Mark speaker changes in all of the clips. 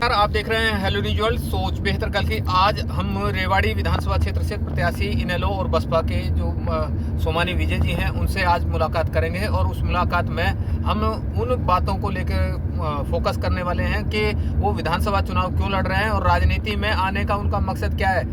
Speaker 1: नमस्कार, आप देख रहे हैं हेलो न्यूज वर्ल्ड, सोच बेहतर कल की। आज हम रेवाड़ी विधानसभा क्षेत्र से प्रत्याशी इनेलो और बसपा के जो सोमानी विजय जी हैं उनसे आज मुलाकात करेंगे और उस मुलाकात में हम उन बातों को लेकर फोकस करने वाले हैं कि वो विधानसभा चुनाव क्यों लड़ रहे हैं और राजनीति में आने का उनका मकसद क्या है।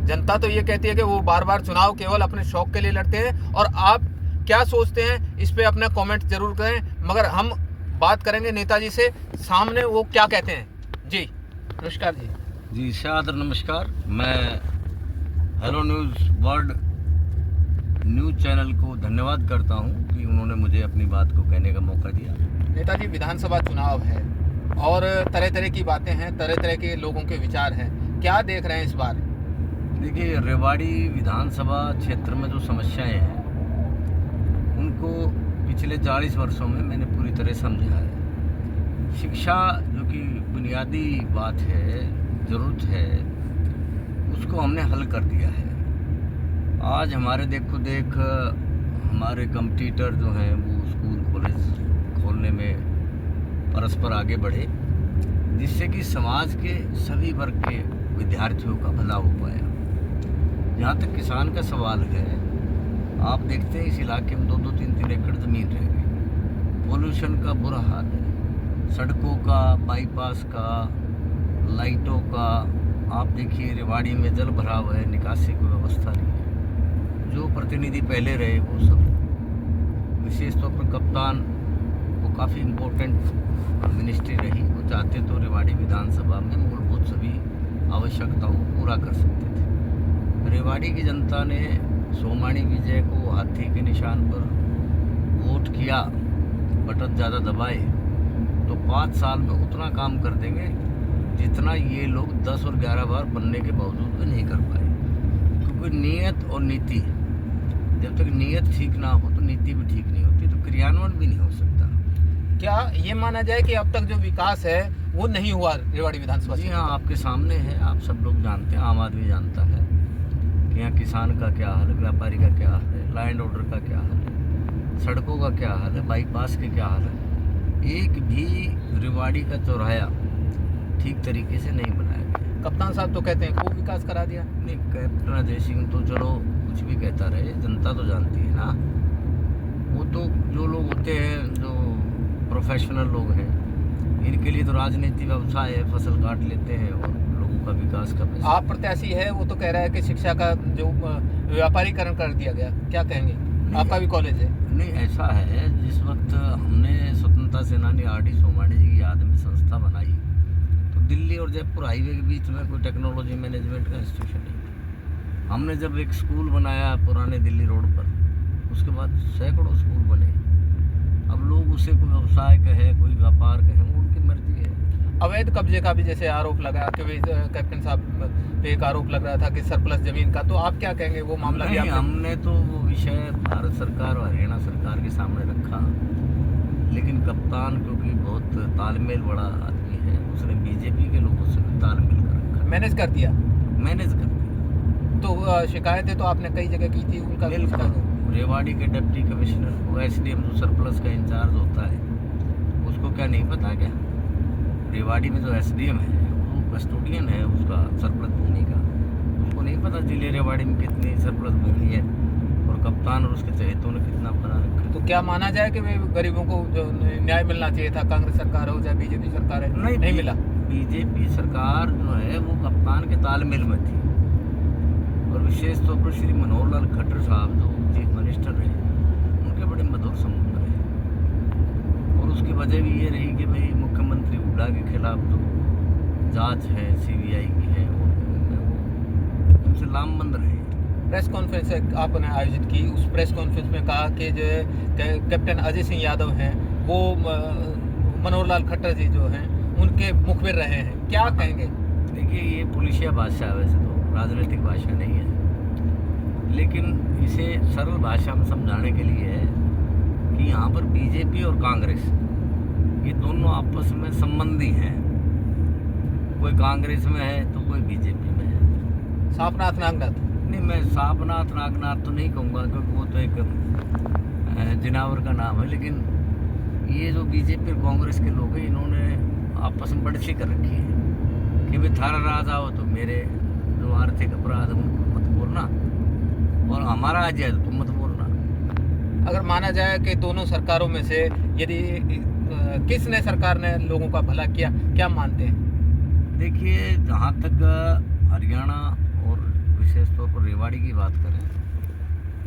Speaker 1: जनता तो ये कहती है कि वो बार बार चुनाव केवल अपने शौक के लिए लड़ते हैं, और आप क्या सोचते हैं इस पर अपना कॉमेंट जरूर करें। मगर हम बात करेंगे नेताजी से, सामने वो क्या कहते हैं। जी नमस्कार
Speaker 2: जी सादर नमस्कार। मैं hello news world news channel को धन्यवाद करता हूं कि उन्होंने मुझे अपनी बात को कहने का मौका दिया।
Speaker 1: नेताजी, विधानसभा चुनाव है और तरह तरह की बातें हैं, तरह तरह के लोगों के विचार हैं, क्या देख रहे हैं इस बार?
Speaker 2: देखिए, रेवाड़ी विधानसभा क्षेत्र में जो समस्याएं हैं उनको पिछले 40 वर्षों में मैंने पूरी तरह समझा है। शिक्षा जो कि बुनियादी बात है, ज़रूरत है, उसको हमने हल कर दिया है। आज हमारे देखो देख हमारे कम्पिटिटर जो हैं वो स्कूल कॉलेज खोलने में परस्पर आगे बढ़े, जिससे कि समाज के सभी वर्ग के विद्यार्थियों का भला हो पाया। जहाँ तक किसान का सवाल है, आप देखते हैं इस इलाके में 2-2, 3-3 एकड़ ज़मीन रह गई। पोल्यूशन का बुरा हाल है, सड़कों का, बाईपास का, लाइटों का। आप देखिए रेवाड़ी में जल भराव है, निकासी की व्यवस्था नहीं है। जो प्रतिनिधि पहले रहे वो सब, विशेष तौर पर कप्तान, वो काफ़ी इम्पोर्टेंट मिनिस्ट्री रही। वो चाहते तो रेवाड़ी विधानसभा में मूलभूत सभी आवश्यकताओं को पूरा कर सकते थे। रेवाड़ी की जनता ने सोमानी विजय को हाथी के निशान पर वोट किया, बटन ज़्यादा दबाए तो 5 साल में उतना काम कर देंगे जितना ये लोग 10 और 11 बार बनने के बावजूद भी नहीं कर पाए। क्योंकि नीयत और नीति, जब तक नीयत ठीक ना हो तो नीति भी ठीक नहीं होती, तो क्रियान्वयन भी नहीं हो सकता।
Speaker 1: क्या ये माना जाए कि अब तक जो विकास है वो नहीं हुआ रेवाड़ी विधानसभा?
Speaker 2: जी हाँ, आपके सामने है, आप सब लोग जानते हैं, आम आदमी जानता है कि यहाँ किसान का क्या हाल है, व्यापारी का क्या हाल है, लॉ एंड ऑर्डर का क्या हाल है, सड़कों का क्या हाल है, बाईपास के क्या हाल है। एक भी रेवाड़ी का चौराहा ठीक तरीके से नहीं बनाया गया।
Speaker 1: कप्तान साहब तो कहते हैं खूब विकास करा दिया।
Speaker 2: नहीं, कैप्टन अजय सिंह तो चलो कुछ भी कहता रहे, जनता तो जानती है ना। वो तो जो लोग होते हैं, जो प्रोफेशनल लोग हैं, इनके लिए तो राजनीति व्यवसाय है, फसल काट लेते हैं और लोगों का विकास का पैसा।
Speaker 1: आप प्रत्याशी है, वो तो कह रहा है कि शिक्षा का जो व्यापारीकरण कर दिया गया, क्या कहेंगे? आपका भी कॉलेज है।
Speaker 2: नहीं, ऐसा है, जिस वक्त हमने स्वतंत्रता सेनानी आर.डी. सोमानी जी की याद में संस्था बनाई तो दिल्ली और जयपुर हाईवे के बीच में कोई टेक्नोलॉजी मैनेजमेंट का इंस्टीट्यूशन नहीं था। हमने जब एक स्कूल बनाया पुराने दिल्ली रोड पर, उसके बाद सैकड़ों स्कूल बने। अब लोग उसे कोई व्यवसाय कहे, कोई व्यापार कहे, वो उनकी मर्जी है।
Speaker 1: अवैध कब्जे का भी जैसे आरोप लगा कि कैप्टन साहब पे एक आरोप लग रहा था कि सरप्लस जमीन का, तो आप क्या कहेंगे? वो मामला भी
Speaker 2: नहीं, हमने तो वो विषय भारत सरकार और हरियाणा सरकार के सामने रखा, लेकिन कप्तान क्योंकि बहुत तालमेल बड़ा आदमी है, उसने बीजेपी के लोगों से भी तालमेल कर रखा,
Speaker 1: मैनेज कर दिया। तो शिकायतें तो आपने कई जगह की थी, उनका
Speaker 2: बिल्कुल। रेवाड़ी के डिप्टी कमिश्नर को एसडीएम जो सरप्लस का इंचार्ज होता है, उसको क्या नहीं पता क्या? रेवाड़ी में जो एसडीएम है वो कस्टोडियन है उसका सरप्लस भूमि का, उसको नहीं पता जिले रेवाड़ी में कितनी सरप्लस भूमि है और कप्तान और उसके चहेतों ने कितना बना रखा।
Speaker 1: तो क्या माना जाए कि वे गरीबों को जो न्याय मिलना चाहिए था, कांग्रेस सरकार हो चाहे बीजेपी सरकार है, नहीं मिला?
Speaker 2: बीजेपी सरकार जो है वो कप्तान के तालमेल में थी, और विशेष तौर पर श्री मनोहर लाल खट्टर साहब जो चीफ मिनिस्टर रहे, उनके बड़े मधुर संबंध रहे। और उसकी वजह भी ये रही कि भाई मुख्यमंत्री हुड्डा के खिलाफ जो जांच है सीबीआई की है, वो उनसे लामबंद रहे।
Speaker 1: प्रेस कॉन्फ्रेंस आपने आयोजित की, उस प्रेस कॉन्फ्रेंस में कहा कि जो कैप्टन अजय सिंह यादव हैं वो मनोहर लाल खट्टर जी जो हैं उनके मुखबिर रहे हैं, क्या कहेंगे?
Speaker 2: देखिए, ये पुलिसिया भाषा है, वैसे तो राजनीतिक भाषा नहीं है, लेकिन इसे सरल भाषा में समझाने के लिए है कि यहाँ पर बीजेपी और कांग्रेस ये दोनों आपस में संबंधी हैं। कोई कांग्रेस में है तो कोई बीजेपी में है।
Speaker 1: सापनाथ नागनाथ?
Speaker 2: नहीं, मैं सापनाथ नागनाथ तो नहीं कहूँगा क्योंकि वो तो एक जिनावर का नाम है, लेकिन ये जो बीजेपी और कांग्रेस के लोग हैं, इन्होंने आपस में बड़सी कर रखी है कि भाई थारा राज आओ तो मेरे जो आर्थिक अपराध हैं उनको मत बोलना, और हमारा आ जाए तो तुम मत बोलना।
Speaker 1: अगर माना जाए कि दोनों सरकारों में से यदि किसने सरकार ने लोगों का भला किया, क्या मानते हैं?
Speaker 2: देखिए, जहाँ तक हरियाणा और विशेष तौर पर रेवाड़ी की बात करें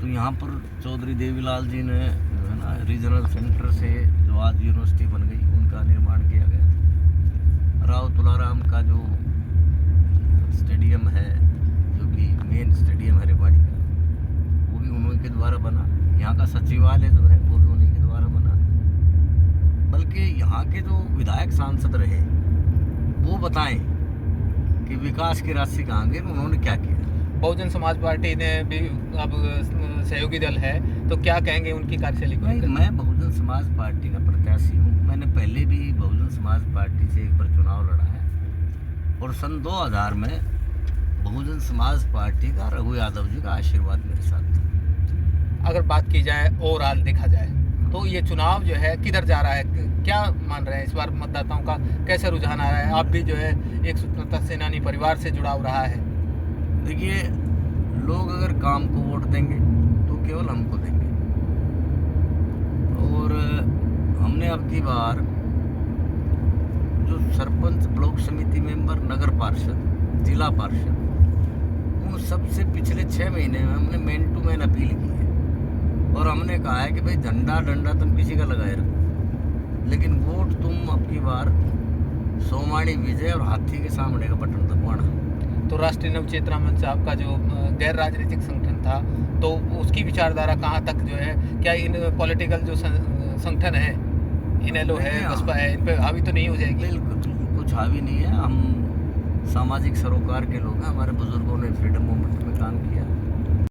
Speaker 2: तो यहाँ पर चौधरी देवीलाल जी ने जो है ना रीजनल सेंटर से जो आज यूनिवर्सिटी बन गई उनका निर्माण किया गया। राव तुलाराम का जो स्टेडियम है, जो कि मेन स्टेडियम है रेवाड़ी का, वो भी उन्हीं के द्वारा बना। यहाँ का सचिवालय जो है वो भी उन्हीं के द्वारा बना। बल्कि यहाँ के जो विधायक सांसद रहे वो बताएं कि विकास की राशि कहाँ गई, उन्होंने क्या किया।
Speaker 1: बहुजन समाज पार्टी ने भी अब सहयोगी दल है, तो क्या कहेंगे उनकी कार्यशैली को
Speaker 2: नहीं,
Speaker 1: लेकर?
Speaker 2: मैं बहुजन समाज पार्टी का प्रत्याशी हूँ। मैंने पहले भी बहुजन समाज पार्टी से एक बार चुनाव लड़ा है, और सन 2000 में बहुजन समाज पार्टी का रघु यादव जी का आशीर्वाद मेरे साथ था।
Speaker 1: अगर बात की जाए ओवरऑल देखा जाए तो ये चुनाव जो है किधर जा रहा है, क्या मान रहे हैं इस बार मतदाताओं का कैसे रुझान आ रहा है? आप भी जो है एक स्वतंत्रता सेनानी परिवार से जुड़ाव रहा है।
Speaker 2: देखिए, लोग अगर काम को वोट देंगे तो केवल हमको देंगे, और हमने अब की बार जो सरपंच, ब्लॉक समिति मेंबर, नगर पार्षद, जिला पार्षद, उन सबसे पिछले 6 महीने में हमने मैन टू मैन अपील की है, और हमने कहा है कि भाई झंडा डंडा तुम किसी का लगाए रखो, लेकिन वोट तुम अब की बार सोमाणी विजय और हाथी के सामने का बटन दबाना।
Speaker 1: तो राष्ट्रीय नवचेतना मंच आपका जो गैर राजनीतिक संगठन था, तो उसकी विचारधारा कहाँ तक जो है, क्या इन पॉलिटिकल जो संगठन है, इनेलो है, बसपा है, इन पे हावी तो नहीं हो जाएगी?
Speaker 2: बिल्कुल कुछ हावी नहीं है। हम सामाजिक सरोकार के लोग हैं। हमारे बुजुर्गों ने फ्रीडम मूवमेंट में काम किया,